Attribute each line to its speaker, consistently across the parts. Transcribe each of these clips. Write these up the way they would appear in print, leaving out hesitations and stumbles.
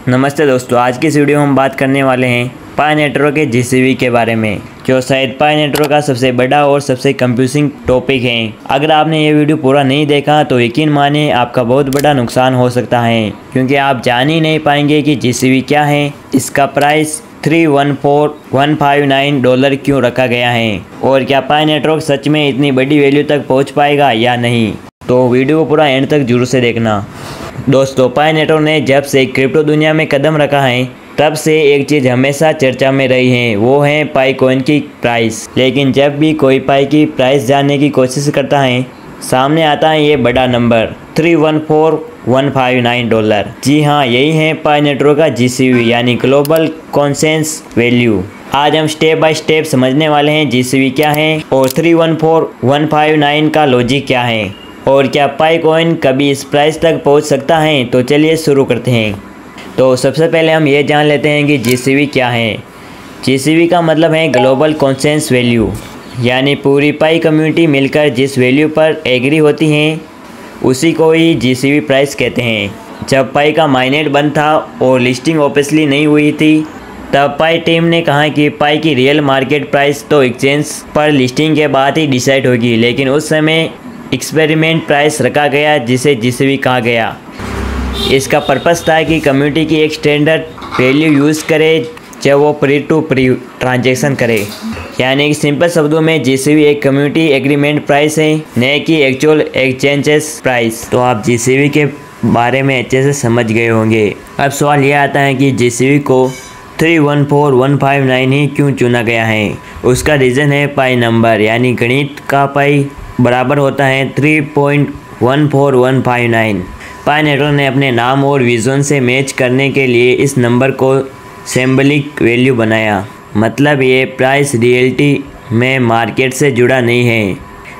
Speaker 1: नमस्ते दोस्तों, आज की इस वीडियो में हम बात करने वाले हैं पाई नेटवर्क के जीसीवी के बारे में, जो शायद पाई नेटवर्क का सबसे बड़ा और सबसे कंफ्यूजिंग टॉपिक है। अगर आपने ये वीडियो पूरा नहीं देखा तो यकीन मानिए आपका बहुत बड़ा नुकसान हो सकता है, क्योंकि आप जान ही नहीं पाएंगे कि जीसीवी क्या है, इसका प्राइस $314,159 क्यों रखा गया है और क्या पाई नेटवर्क सच में इतनी बड़ी वैल्यू तक पहुँच पाएगा या नहीं। तो वीडियो को पूरा एंड तक जरूर से देखना। दोस्तों, पाई नेटवर्क ने जब से क्रिप्टो दुनिया में कदम रखा है तब से एक चीज़ हमेशा चर्चा में रही है, वो है पाई कॉइन की प्राइस। लेकिन जब भी कोई पाई की प्राइस जानने की कोशिश करता है, सामने आता है ये बड़ा नंबर $314,159। जी हाँ, यही है पाई नेटवर्क का जीसीवी यानी ग्लोबल कॉन्सेंसस वैल्यू। आज हम स्टेप बाय स्टेप समझने वाले हैं जीसीवी क्या है और 314,159 का लॉजिक क्या है और क्या पाई कॉइन कभी इस प्राइस तक पहुंच सकता है। तो चलिए शुरू करते हैं। तो सबसे पहले हम ये जान लेते हैं कि जीसीवी क्या है। जीसीवी का मतलब है ग्लोबल कॉन्सेंसस वैल्यू, यानी पूरी पाई कम्युनिटी मिलकर जिस वैल्यू पर एग्री होती हैं उसी को ही जीसीवी प्राइस कहते हैं। जब पाई का माइनेट बंद था और लिस्टिंग ऑफिशियली नहीं हुई थी, तब पाई टीम ने कहा कि पाई की रियल मार्केट प्राइस तो एक्सचेंज पर लिस्टिंग के बाद ही डिसाइड होगी, लेकिन उस समय एक्सपेरिमेंट प्राइस रखा गया जिसे जीसीवी कहा गया। इसका पर्पस था कि कम्युनिटी की एक स्टैंडर्ड वैल्यू यूज़ करे जब वो प्री टू प्री ट्रांजैक्शन करे, यानी कि सिंपल शब्दों में जीसीवी एक कम्युनिटी एग्रीमेंट प्राइस है, न कि एक्चुअल एक्सचेंजेस प्राइस। तो आप जीसीवी के बारे में अच्छे से समझ गए होंगे। अब सवाल यह आता है कि जीसीवी को 314,159 ही क्यों चुना गया है। उसका रीज़न है पाई नंबर, यानी गणित का पाई बराबर होता है 3.14159। पाई नेटवर्क ने अपने नाम और विजन से मैच करने के लिए इस नंबर को सिंबलिक वैल्यू बनाया। मतलब ये प्राइस रियलिटी में मार्केट से जुड़ा नहीं है,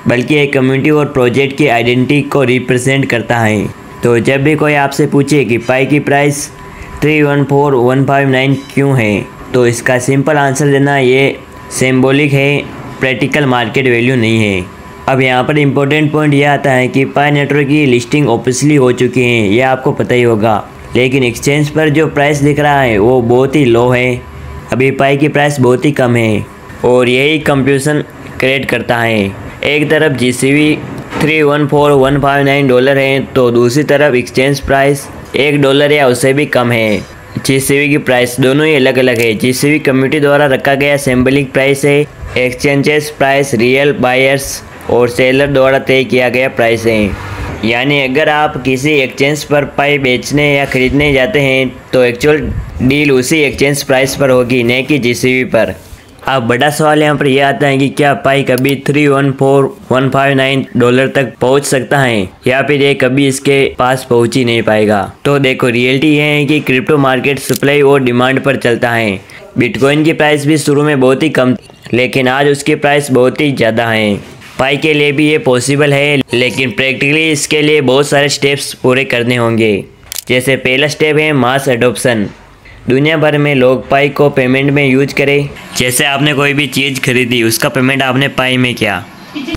Speaker 1: बल्कि एक कम्युनिटी और प्रोजेक्ट की आइडेंटिटी को रिप्रेजेंट करता है। तो जब भी कोई आपसे पूछे कि पाई की प्राइस 314,159 क्यों है, तो इसका सिंपल आंसर देना ये सिंबॉलिक है, प्रैक्टिकल मार्केट वैल्यू नहीं है। अब यहाँ पर इम्पोर्टेंट पॉइंट यह आता है कि पाई नेटवर्क की लिस्टिंग ऑफिशियली हो चुकी है, यह आपको पता ही होगा, लेकिन एक्सचेंज पर जो प्राइस दिख रहा है वो बहुत ही लो है। अभी पाई की प्राइस बहुत ही कम है और यही कंफ्यूजन क्रिएट करता है। एक तरफ जीसीवी $314,159 है तो दूसरी तरफ एक्सचेंज प्राइस $1 या उससे भी कम है। जीसीवी की प्राइस दोनों ही अलग अलग है। जीसीवी कम्युनिटी द्वारा रखा गया सिंबलिक प्राइस है, एक्सचेंजेस प्राइस रियल बायर्स और सेलर द्वारा तय किया गया प्राइस है। यानी अगर आप किसी एक्सचेंज पर पाई बेचने या खरीदने जाते हैं तो एक्चुअल डील उसी एक्सचेंज प्राइस पर होगी, न कि जीसीवी पर। अब बड़ा सवाल यहाँ पर यह आता है कि क्या पाई कभी $314,159 तक पहुँच सकता है या फिर ये कभी इसके पास पहुँच ही नहीं पाएगा। तो देखो, रियलिटी ये है कि क्रिप्टो मार्केट सप्लाई और डिमांड पर चलता है। बिटकॉइन की प्राइस भी शुरू में बहुत ही कम, लेकिन आज उसकी प्राइस बहुत ही ज़्यादा है। पाई के लिए भी ये पॉसिबल है, लेकिन प्रैक्टिकली इसके लिए बहुत सारे स्टेप्स पूरे करने होंगे। जैसे पहला स्टेप है मास एडोप्शन। दुनिया भर में लोग पाई को पेमेंट में यूज करें। जैसे आपने कोई भी चीज़ खरीदी, उसका पेमेंट आपने पाई में किया।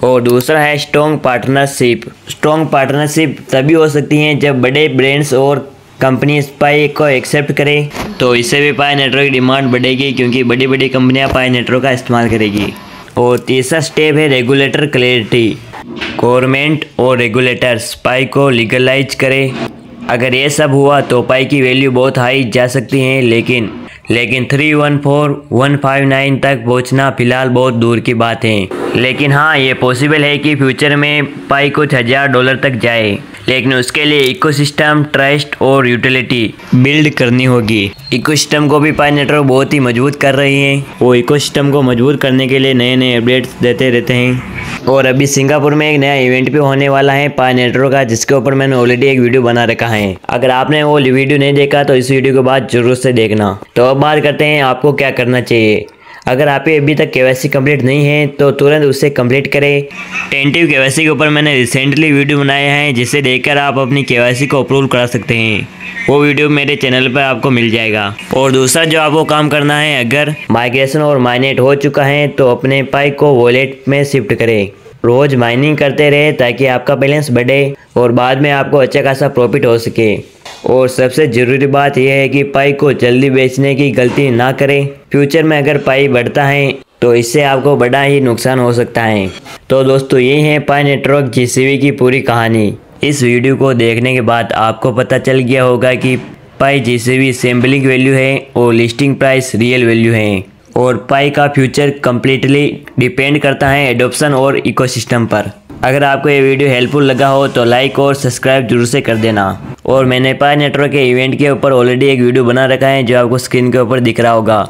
Speaker 1: और दूसरा है स्ट्रॉन्ग पार्टनरशिप। स्ट्रॉन्ग पार्टनरशिप तभी हो सकती है जब बड़े ब्रांड्स और कंपनीज पाई को एक्सेप्ट करें, तो इससे भी पाई नेटवर्क की डिमांड बढ़ेगी, क्योंकि बड़ी बड़ी कंपनियां पाई नेटवर्क का इस्तेमाल करेगी। और तीसरा स्टेप है रेगुलेटर क्लैरिटी। गवर्नमेंट और रेगुलेटर्स पाई को लीगलाइज करें। अगर ये सब हुआ तो पाई की वैल्यू बहुत हाई जा सकती है, लेकिन 314,159 तक पहुंचना फिलहाल बहुत दूर की बात है। लेकिन हाँ, ये पॉसिबल है कि फ्यूचर में पाई कुछ $1,000 तक जाए, लेकिन उसके लिए इकोसिस्टम, ट्रस्ट और यूटिलिटी बिल्ड करनी होगी। इकोसिस्टम को भी पाई नेटवर्क बहुत ही मजबूत कर रही है। वो इकोसिस्टम को मजबूत करने के लिए नए नए अपडेट्स देते रहते हैं। और अभी सिंगापुर में एक नया इवेंट भी होने वाला है पाई नेटवर्क का, जिसके ऊपर मैंने ऑलरेडी एक वीडियो बना रखा है। अगर आपने वो वीडियो नहीं देखा तो इस वीडियो के बाद जरूर से देखना। तो अब बात करते हैं आपको क्या करना चाहिए। अगर आपके अभी तक केवाईसी कंप्लीट नहीं है तो तुरंत उसे कंप्लीट करें। टेंटिव केवाईसी के ऊपर मैंने रिसेंटली वीडियो बनाया है, जिसे देखकर आप अपनी केवाईसी को अप्रूव करा सकते हैं। वो वीडियो मेरे चैनल पर आपको मिल जाएगा। और दूसरा जो आपको काम करना है, अगर माइग्रेशन और माइनेट हो चुका है तो अपने पाई को वॉलेट में शिफ्ट करें। रोज़ माइनिंग करते रहे ताकि आपका बैलेंस बढ़े और बाद में आपको अच्छा खासा प्रॉफिट हो सके। और सबसे ज़रूरी बात यह है कि पाई को जल्दी बेचने की गलती ना करें। फ्यूचर में अगर पाई बढ़ता है तो इससे आपको बड़ा ही नुकसान हो सकता है। तो दोस्तों ये है पाई नेटवर्क जीसीवी की पूरी कहानी। इस वीडियो को देखने के बाद आपको पता चल गया होगा कि पाई जीसीवी सैम्पलिंग वैल्यू है और लिस्टिंग प्राइस रियल वैल्यू है, और पाई का फ्यूचर कम्प्लीटली डिपेंड करता है एडॉप्शन और इकोसिस्टम पर। अगर आपको ये वीडियो हेल्पफुल लगा हो तो लाइक और सब्सक्राइब जरूर से कर देना। और मैंने पाई नेटवर्क के इवेंट के ऊपर ऑलरेडी एक वीडियो बना रखा है जो आपको स्क्रीन के ऊपर दिख रहा होगा।